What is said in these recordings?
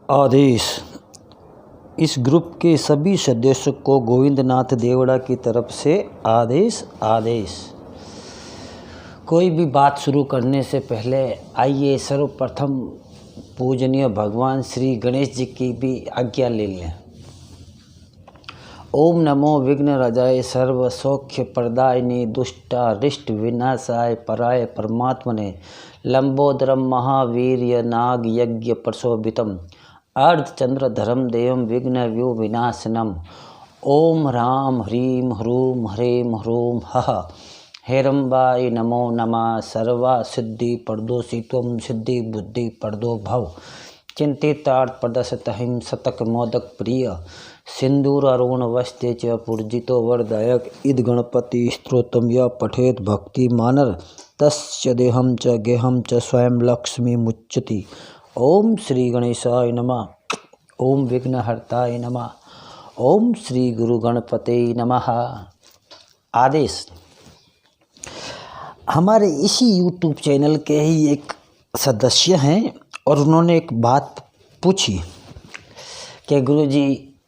आदेश। इस ग्रुप के सभी सदस्यों को गोविंदनाथ देवड़ा की तरफ से आदेश। कोई भी बात शुरू करने से पहले आइए सर्वप्रथम पूजनीय भगवान श्री गणेश जी की भी आज्ञा ले लें। ओम नमो विघ्नराजाय सर्व सौख्य प्रदायिनी दुष्टारिष्ट विनाशाय पराय परमात्मने लंबोदरम महावीर्य नाग यज्ञ प्रशोभितम अर्धचंद्रधरम देवम विघ्न व्यू विनाशनम। ओम ह्रां ह्रीं ह्रूं ह्रीं ह्रूं हः हेरम्बाय नमो नमः। सर्वा सिद्धि प्रदोषि त्वं सिद्धि बुद्धि प्रदो भव। चिंतितार्थ प्रदशतहिं शतक मोदक प्रिय सिंदूर अरुण वस्ते च पूर्जितो वरदायक इद गणपति स्तोत्रम य पठेत भक्ति मानर तस्य देहम च गेहम च स्वयं लक्ष्मी मुच्यति। ओम श्री गणेशाय नमः। ओम विघ्नहर्ताय नमः। ओम श्री गुरु गणपते नमः। आदेश। हमारे इसी YouTube चैनल के ही एक सदस्य हैं और उन्होंने एक बात पूछी कि गुरुजी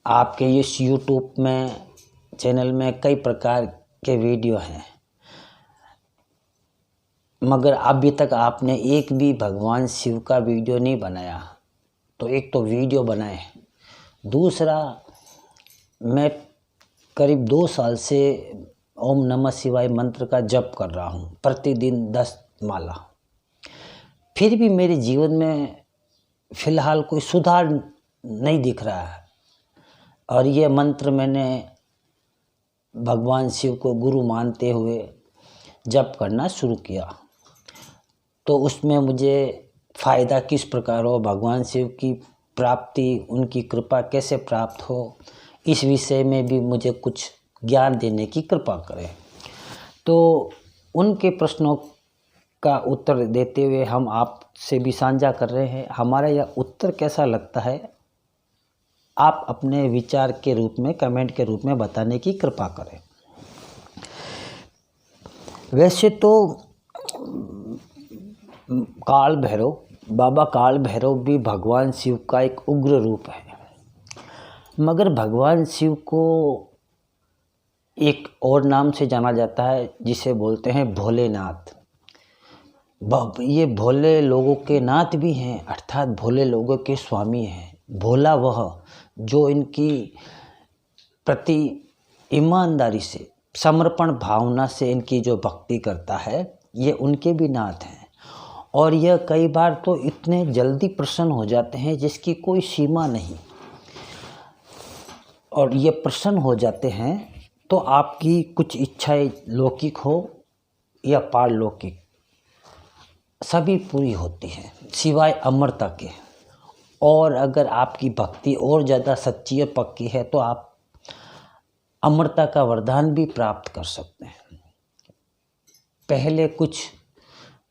आपके इस YouTube में चैनल में कई प्रकार के वीडियो हैं, मगर अभी तक आपने एक भी भगवान शिव का वीडियो नहीं बनाया। तो एक तो वीडियो बनाए, दूसरा मैं करीब 2 साल से ओम नमः शिवाय मंत्र का जप कर रहा हूँ, प्रतिदिन 10 माला। फिर भी मेरे जीवन में फ़िलहाल कोई सुधार नहीं दिख रहा है और ये मंत्र मैंने भगवान शिव को गुरु मानते हुए जप करना शुरू किया। तो उसमें मुझे फ़ायदा किस प्रकार हो, भगवान शिव की प्राप्ति, उनकी कृपा कैसे प्राप्त हो, इस विषय में भी मुझे कुछ ज्ञान देने की कृपा करें। तो उनके प्रश्नों का उत्तर देते हुए हम आपसे भी साझा कर रहे हैं। हमारा यह उत्तर कैसा लगता है, आप अपने विचार के रूप में, कमेंट के रूप में बताने की कृपा करें। वैसे तो काल भैरव, बाबा काल भैरव भी भगवान शिव का एक उग्र रूप है, मगर भगवान शिव को एक और नाम से जाना जाता है जिसे बोलते हैं भोलेनाथ। ये भोले लोगों के नाथ भी हैं, अर्थात भोले लोगों के स्वामी हैं। भोला वह जो इनकी प्रति ईमानदारी से, समर्पण भावना से इनकी जो भक्ति करता है, ये उनके भी नाथ हैं। और यह कई बार तो इतने जल्दी प्रसन्न हो जाते हैं जिसकी कोई सीमा नहीं। और ये प्रसन्न हो जाते हैं तो आपकी कुछ इच्छाएं लौकिक हो या पारलौकिक सभी पूरी होती हैं, सिवाय अमरता के। और अगर आपकी भक्ति और ज़्यादा सच्ची और पक्की है तो आप अमरता का वरदान भी प्राप्त कर सकते हैं। पहले कुछ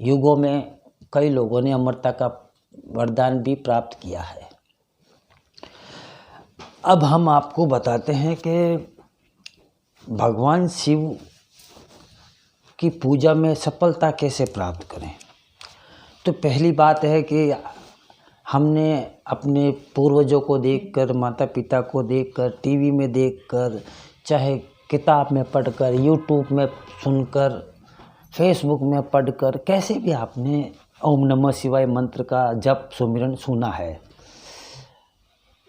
युगों में कई लोगों ने अमरता का वरदान भी प्राप्त किया है। अब हम आपको बताते हैं कि भगवान शिव की पूजा में सफलता कैसे प्राप्त करें। तो पहली बात है कि हमने अपने पूर्वजों को देखकर, माता पिता को देखकर, टीवी में देखकर, चाहे किताब में पढ़कर, यूट्यूब में सुनकर, फेसबुक में पढ़कर, कैसे भी आपने ओम नमः शिवाय मंत्र का जप सुमिरन सुना है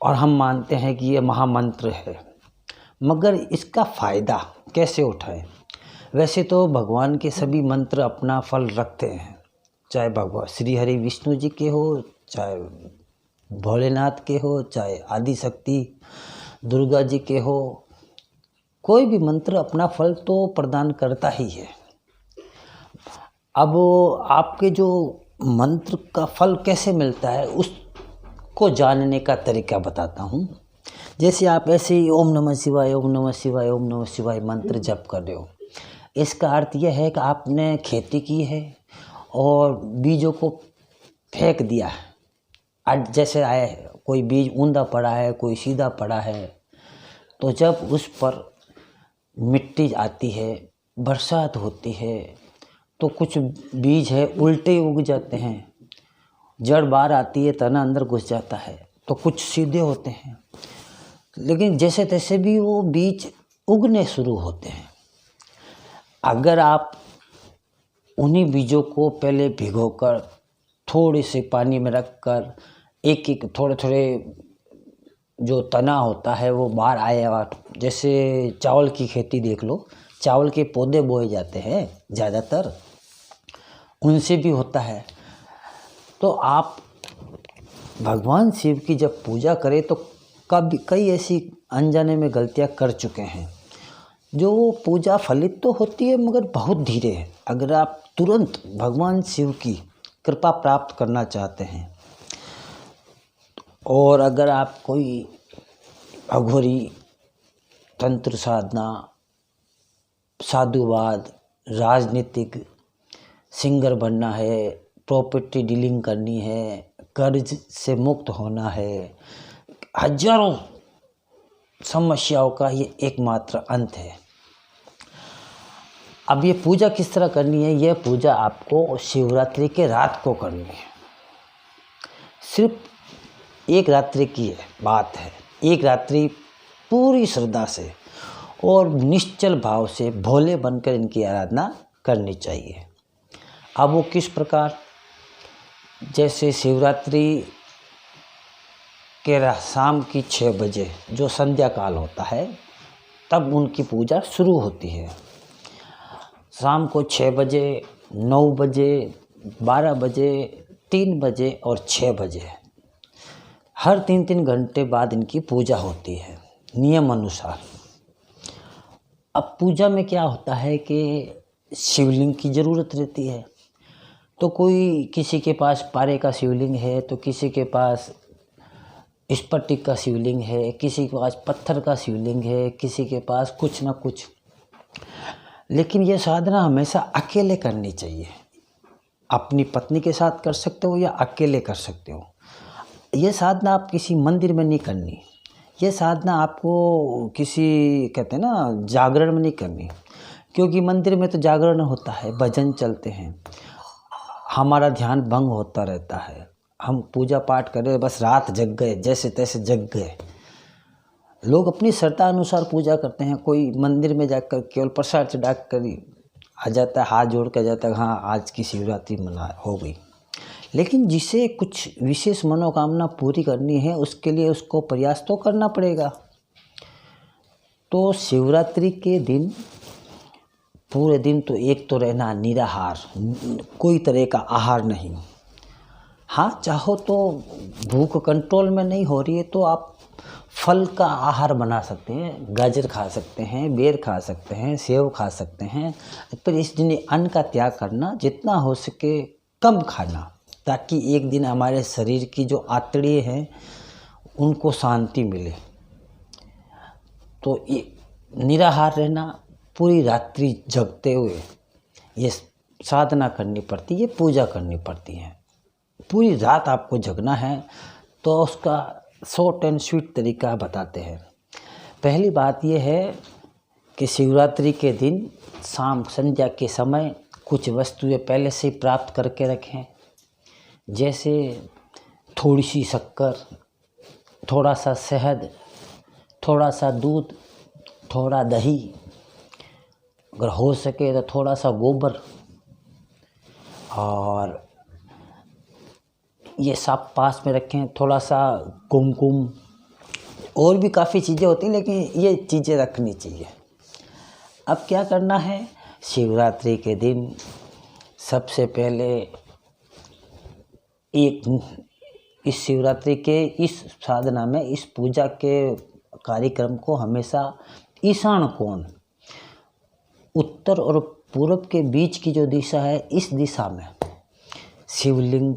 और हम मानते हैं कि ये महामंत्र है, मगर इसका फ़ायदा कैसे उठाएं। वैसे तो भगवान के सभी मंत्र अपना फल रखते हैं, चाहे भगवान श्री हरि विष्णु जी के हो, चाहे भोलेनाथ के हो, चाहे आदि शक्ति दुर्गा जी के हो। कोई भी मंत्र अपना फल तो प्रदान करता ही है। अब आपके जो मंत्र का फल कैसे मिलता है उसको जानने का तरीका बताता हूँ। जैसे आप ऐसे ही ओम नमः शिवाय, ओम नमः शिवाय, ओम नमः शिवाय मंत्र जप कर रहे हो, इसका अर्थ यह है कि आपने खेती की है और बीजों को फेंक दिया है। आज जैसे आए, कोई बीज ऊंधा पड़ा है, कोई सीधा पड़ा है, तो जब उस पर मिट्टी आती है, बरसात होती है, तो कुछ बीज है उल्टे उग जाते हैं, जड़ बाहर आती है, तना अंदर घुस जाता है। तो कुछ सीधे होते हैं, लेकिन जैसे तैसे भी वो बीज उगने शुरू होते हैं। अगर आप उन्हीं बीजों को पहले भिगोकर थोड़े से पानी में रखकर एक एक थोड़े थोड़े जो तना होता है वो बाहर आएगा, जैसे चावल की खेती देख लो, चावल के पौधे बोए जाते हैं ज़्यादातर, उनसे भी होता है। तो आप भगवान शिव की जब पूजा करें तो कभी कई ऐसी अनजाने में गलतियां कर चुके हैं, जो पूजा फलित तो होती है मगर बहुत धीरे है। अगर आप तुरंत भगवान शिव की कृपा प्राप्त करना चाहते हैं, और अगर आप कोई अघोरी तंत्र साधना, साधुवाद, राजनीतिक सिंगर बनना है, प्रॉपर्टी डीलिंग करनी है, कर्ज से मुक्त होना है, हजारों समस्याओं का ये एकमात्र अंत है। अब ये पूजा किस तरह करनी है? यह पूजा आपको शिवरात्रि के रात को करनी है। सिर्फ एक रात्रि की बात है। एक रात्रि पूरी श्रद्धा से और निश्चल भाव से भोले बनकर इनकी आराधना करनी चाहिए। अब वो किस प्रकार? जैसे शिवरात्रि के शाम की 6 बजे जो संध्या काल होता है, तब उनकी पूजा शुरू होती है। शाम को 6 बजे, 9 बजे, 12 बजे, 3 बजे और 6 बजे, हर 3-3 घंटे बाद इनकी पूजा होती है नियम अनुसार। अब पूजा में क्या होता है कि शिवलिंग की ज़रूरत रहती है। तो कोई किसी के पास पारे का शिवलिंग है, तो किसी के पास स्फटिक का शिवलिंग है, किसी के पास पत्थर का शिवलिंग है, किसी के पास कुछ ना कुछ। लेकिन ये साधना हमेशा अकेले करनी चाहिए। अपनी पत्नी के साथ कर सकते हो या अकेले कर सकते हो। ये साधना आप किसी मंदिर में नहीं करनी। ये साधना आपको किसी कहते हैं ना जागरण में नहीं करनी, क्योंकि मंदिर में तो जागरण होता है, भजन चलते हैं, हमारा ध्यान भंग होता रहता है। हम पूजा पाठ करें, बस रात जग गए, जैसे तैसे जग गए। लोग अपनी श्रद्धा अनुसार पूजा करते हैं। कोई मंदिर में जाकर केवल प्रसाद चढ़ा कर आ जाता है, हाथ जोड़ कर जाता है, हाँ आज की शिवरात्रि मना हो गई। लेकिन जिसे कुछ विशेष मनोकामना पूरी करनी है, उसके लिए उसको प्रयास तो करना पड़ेगा। तो शिवरात्रि के दिन पूरे दिन तो एक तो रहना निराहार, कोई तरह का आहार नहीं। हाँ, चाहो तो भूख कंट्रोल में नहीं हो रही है तो आप फल का आहार बना सकते हैं। गाजर खा सकते हैं, बेर खा सकते हैं, सेव खा सकते हैं। पर इस दिन अन्न का त्याग करना, जितना हो सके कम खाना, ताकि एक दिन हमारे शरीर की जो आंतड़ियाँ हैं उनको शांति मिले। तो ये निराहार रहना, पूरी रात्रि जगते हुए ये साधना करनी पड़ती है, ये पूजा करनी पड़ती है। पूरी रात आपको जगना है। तो उसका शॉर्ट एंड स्वीट तरीका बताते हैं। पहली बात ये है कि शिवरात्रि के दिन शाम संध्या के समय कुछ वस्तुएं पहले से प्राप्त करके रखें, जैसे थोड़ी सी शक्कर, थोड़ा सा शहद, थोड़ा सा दूध, थोड़ा दही, अगर हो सके तो थोड़ा सा गोबर, और ये सब पास में रखें। थोड़ा सा कुमकुम, और भी काफ़ी चीज़ें होती हैं, लेकिन ये चीज़ें रखनी चाहिए। अब क्या करना है? शिवरात्रि के दिन सबसे पहले इस शिवरात्रि के इस साधना में, इस पूजा के कार्यक्रम को हमेशा ईशान कोण, उत्तर और पूरब के बीच की जो दिशा है, इस दिशा में शिवलिंग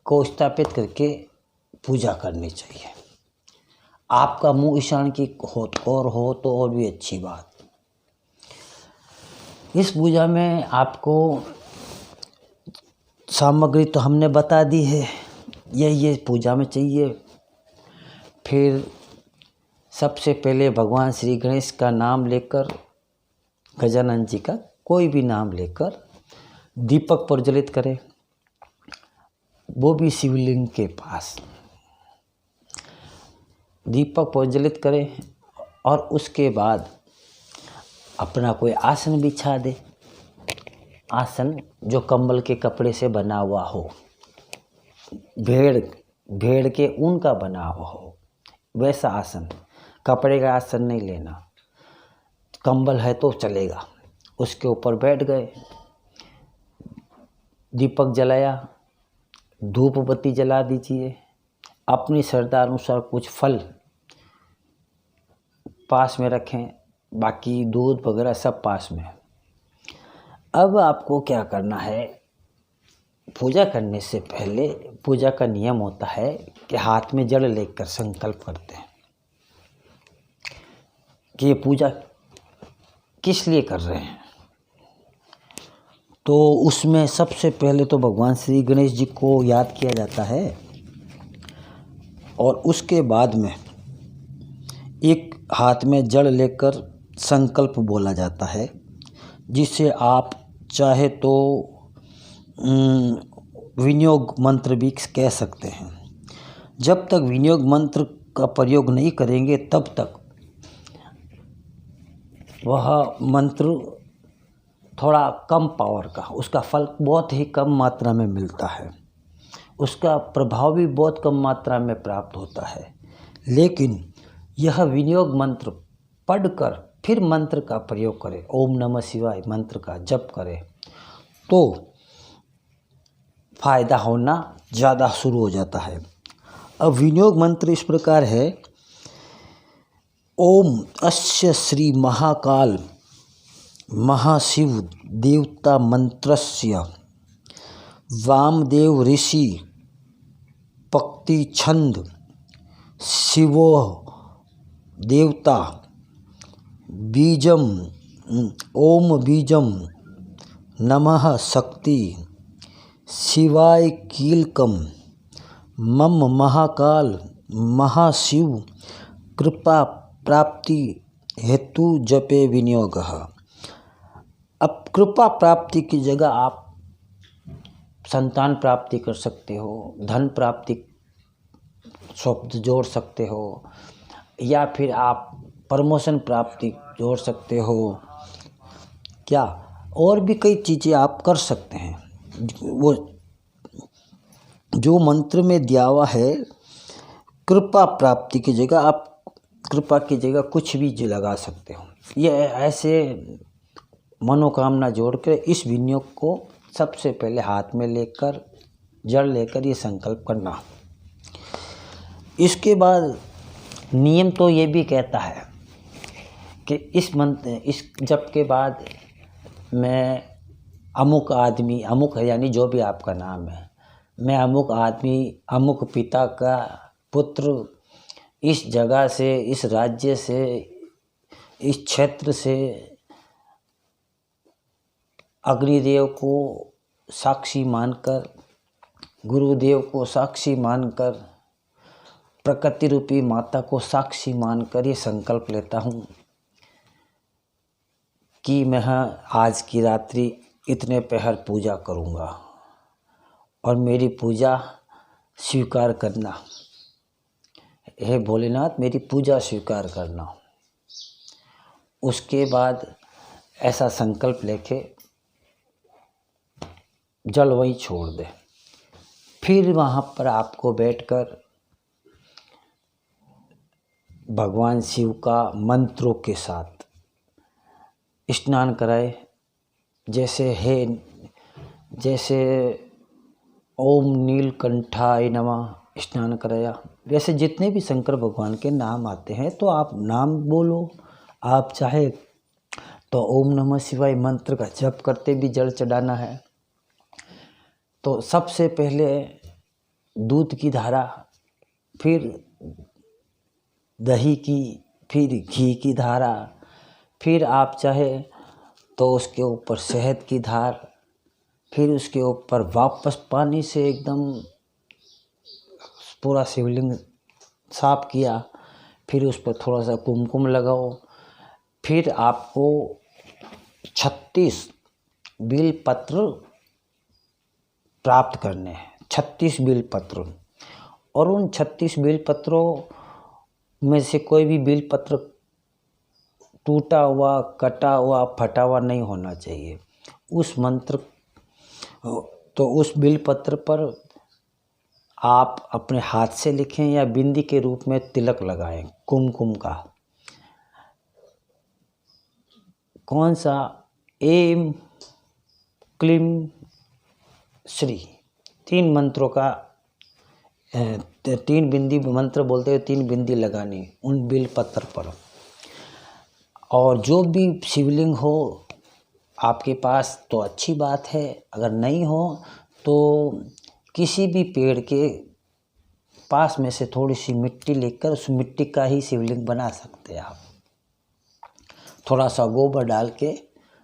को स्थापित करके पूजा करनी चाहिए। आपका मुंह ईशान की हो तो और भी अच्छी बात। इस पूजा में आपको सामग्री तो हमने बता दी है, ये पूजा में चाहिए। फिर सबसे पहले भगवान श्री गणेश का नाम लेकर, गजानन जी का कोई भी नाम लेकर दीपक प्रज्वलित करें, वो भी शिवलिंग के पास। दीपक प्रज्वलित करें और उसके बाद अपना कोई आसन बिछा दे। आसन जो कंबल के कपड़े से बना हुआ हो, भेड़ के ऊन का बना हुआ हो, वैसा आसन, कपड़े का आसन नहीं लेना। कंबल है तो चलेगा। उसके ऊपर बैठ गए, दीपक जलाया, धूप बत्ती जला दीजिए। अपनी श्रद्धा अनुसार कुछ फल पास में रखें, बाकी दूध वगैरह सब पास में। अब आपको क्या करना है, पूजा करने से पहले पूजा का नियम होता है कि हाथ में जल लेकर संकल्प करते हैं कि ये पूजा किस लिए कर रहे हैं। तो उसमें सबसे पहले तो भगवान श्री गणेश जी को याद किया जाता है और उसके बाद में एक हाथ में जल लेकर संकल्प बोला जाता है, जिसे आप चाहे तो विनियोग मंत्र भी कह सकते हैं। जब तक विनियोग मंत्र का प्रयोग नहीं करेंगे तब तक वह मंत्र थोड़ा कम पावर का, उसका फल बहुत ही कम मात्रा में मिलता है, उसका प्रभाव भी बहुत कम मात्रा में प्राप्त होता है। लेकिन यह विनियोग मंत्र पढ़कर फिर मंत्र का प्रयोग करें, ओम नमः शिवाय मंत्र का जप करें, तो फायदा होना ज़्यादा शुरू हो जाता है। अब विनियोग मंत्र इस प्रकार है, ओम अस्य श्री महाकाल महाशिव देवता मंत्रस्य वामदेव ऋषि पक्ति छंद शिवो देवता बीजम ओम बीजम नमः शक्ति शिवाय कीलकम मम महाकाल महाशिव कृपा प्राप्ति हेतु जपे विनियोगः। अब कृपा प्राप्ति की जगह आप संतान प्राप्ति कर सकते हो, धन प्राप्ति शब्द जोड़ सकते हो, या फिर आप प्रमोशन प्राप्ति जोड़ सकते हो, क्या और भी कई चीज़ें आप कर सकते हैं। वो जो मंत्र में दिया हुआ है, कृपा प्राप्ति की जगह आप कृपा की जगह कुछ भी लगा सकते हो। ये ऐसे मनोकामना जोड़ कर इस विनियोग को सबसे पहले हाथ में लेकर जल लेकर ये संकल्प करना। इसके बाद नियम तो ये भी कहता है कि इस मंत्र इस जप के बाद मैं अमुक आदमी, अमुक है यानी जो भी आपका नाम है, मैं अमुक आदमी अमुक पिता का पुत्र इस जगह से, इस राज्य से, इस क्षेत्र से अग्निदेव को साक्षी मानकर, गुरुदेव को साक्षी मानकर, प्रकृति रूपी माता को साक्षी मानकर ये संकल्प लेता हूँ कि मैं आज की रात्रि इतने पहर पूजा करूँगा और मेरी पूजा स्वीकार करना। हे भोलेनाथ, मेरी पूजा स्वीकार करना। उसके बाद ऐसा संकल्प लेके जल वहीं छोड़ दे। फिर वहाँ पर आपको बैठकर भगवान शिव का मंत्रों के साथ स्नान कराए। जैसे ओम नीलकंठाय नमः स्नान कराया, वैसे जितने भी शंकर भगवान के नाम आते हैं तो आप नाम बोलो। आप चाहे तो ओम नमः शिवाय मंत्र का जप करते भी जल चढ़ाना है। तो सबसे पहले दूध की धारा, फिर दही की, फिर घी की धारा, फिर आप चाहे तो उसके ऊपर शहद की धार, फिर उसके ऊपर वापस पानी से एकदम पूरा शिवलिंग साफ किया, फिर उस पर थोड़ा सा कुमकुम लगाओ। फिर आपको 36 बिलपत्र प्राप्त करने हैं, 36 बिलपत्र। और उन 36 बिलपत्रों में से कोई भी बिल पत्र टूटा हुआ, कटा हुआ, फटा हुआ नहीं होना चाहिए। उस मंत्र तो उस बिल पत्र पर आप अपने हाथ से लिखें या बिंदी के रूप में तिलक लगाएं कुमकुम का। कौन सा? एम क्लीम श्री, 3 मंत्रों का 3 बिंदी मंत्र बोलते हुए 3 बिंदी लगानी उन बिल पत्र पर। और जो भी शिवलिंग हो आपके पास तो अच्छी बात है, अगर नहीं हो तो किसी भी पेड़ के पास में से थोड़ी सी मिट्टी लेकर उस मिट्टी का ही शिवलिंग बना सकते हैं आप। थोड़ा सा गोबर डाल के,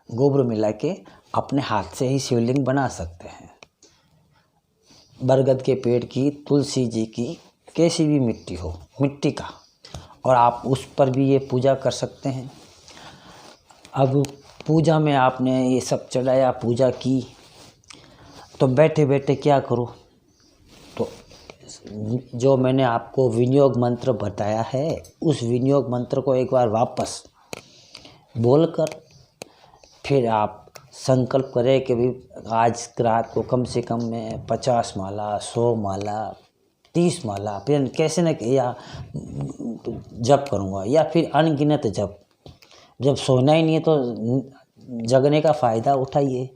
गोबर मिला के अपने हाथ से ही शिवलिंग बना सकते हैं। बरगद के पेड़ की, तुलसी जी की, कैसी भी मिट्टी हो, मिट्टी का, और आप उस पर भी ये पूजा कर सकते हैं। अब पूजा में आपने ये सब चढ़ाया, पूजा की, तो बैठे बैठे क्या करो, तो जो मैंने आपको विनियोग मंत्र बताया है उस विनियोग मंत्र को एक बार वापस बोलकर फिर आप संकल्प करें कि भी आज रात को कम से कम मैं 50 माला, 100 माला, 30 माला, फिर कैसे न या जप करूँगा, या फिर अनगिनत जप। जब सोना ही नहीं है तो जगने का फ़ायदा उठाइए।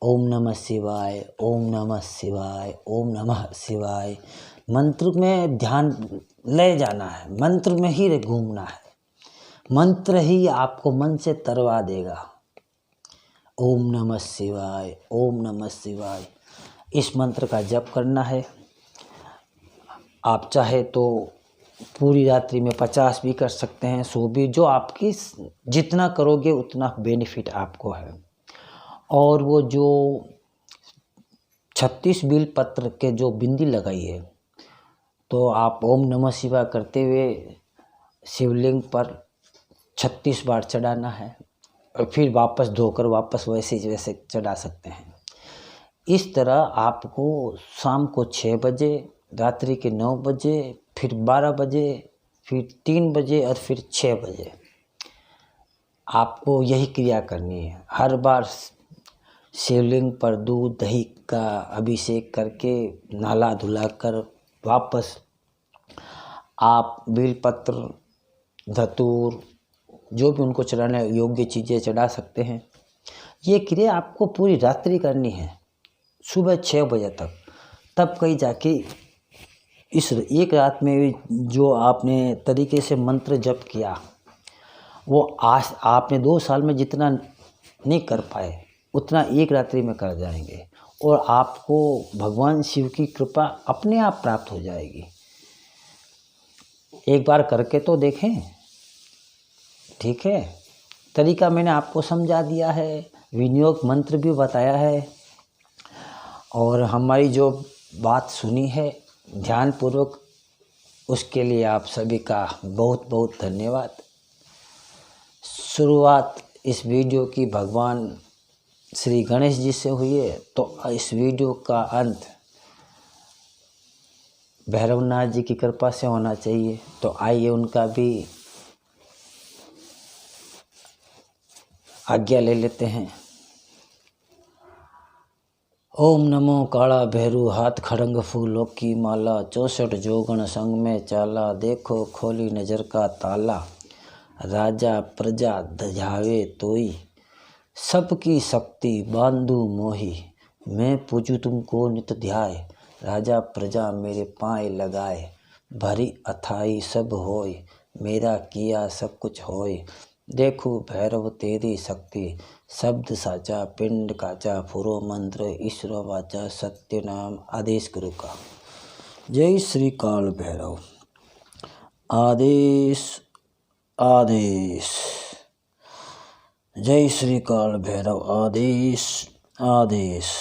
ओम नमः शिवाय, ओम नमः शिवाय, ओम नमः शिवाय। मंत्र में ध्यान ले जाना है, मंत्र में ही घूमना है, मंत्र ही आपको मन से तरवा देगा। ओम नमः शिवाय, ओम नमः शिवाय, इस मंत्र का जप करना है। आप चाहे तो पूरी रात्रि में 50 भी कर सकते हैं, 100 भी, जो आपकी जितना करोगे उतना बेनिफिट आपको है। और वो जो 36 बिल पत्र के जो बिंदी लगाई है, तो आप ओम नमः शिवाय करते हुए शिवलिंग पर 36 बार चढ़ाना है और फिर वापस धोकर वापस वैसे चढ़ा सकते हैं। इस तरह आपको शाम को 6 बजे, रात्रि के 9 बजे, फिर 12 बजे, फिर 3 बजे और फिर 6 बजे आपको यही क्रिया करनी है। हर बार शिवलिंग पर दूध दही का अभिषेक करके नहला धुला कर वापस आप बेलपत्र, धतूर, जो भी उनको चढ़ाने योग्य चीज़ें चढ़ा सकते हैं। ये क्रिया आपको पूरी रात्रि करनी है, सुबह 6 बजे तक। तब कहीं जाके इस एक रात में जो आपने तरीके से मंत्र जप किया वो आज आपने 2 साल में जितना नहीं कर पाए उतना एक रात्रि में कर जाएंगे, और आपको भगवान शिव की कृपा अपने आप प्राप्त हो जाएगी। एक बार करके तो देखें, ठीक है। तरीका मैंने आपको समझा दिया है, विनियोग मंत्र भी बताया है, और हमारी जो बात सुनी है ध्यानपूर्वक, उसके लिए आप सभी का बहुत बहुत धन्यवाद। शुरुआत इस वीडियो की भगवान श्री गणेश जी से हुई है, तो इस वीडियो का अंत भैरवनाथ जी की कृपा से होना चाहिए। तो आइए उनका भी आज्ञा ले लेते हैं। ओम नमो काला भैरू, हाथ खड़ंग फूलों की माला, 64 जोगण संग में चाला, देखो खोली नजर का ताला, राजा प्रजा धजावे तोई, सबकी शक्ति बांधू मोही, मैं पूजू तुमको नित ध्याय, राजा प्रजा मेरे पाँव लगाए, भरी अथाई सब होय, मेरा किया सब कुछ होय, देखो भैरव तेरी शक्ति, शब्द साचा पिंड काचा, फुरो मंत्र ईश्वर वाचा, सत्य नाम आदेश गुरु का। जय श्री काल भैरव। आदेश आदेश, जय श्री काल भैरव। आदेश आदेश।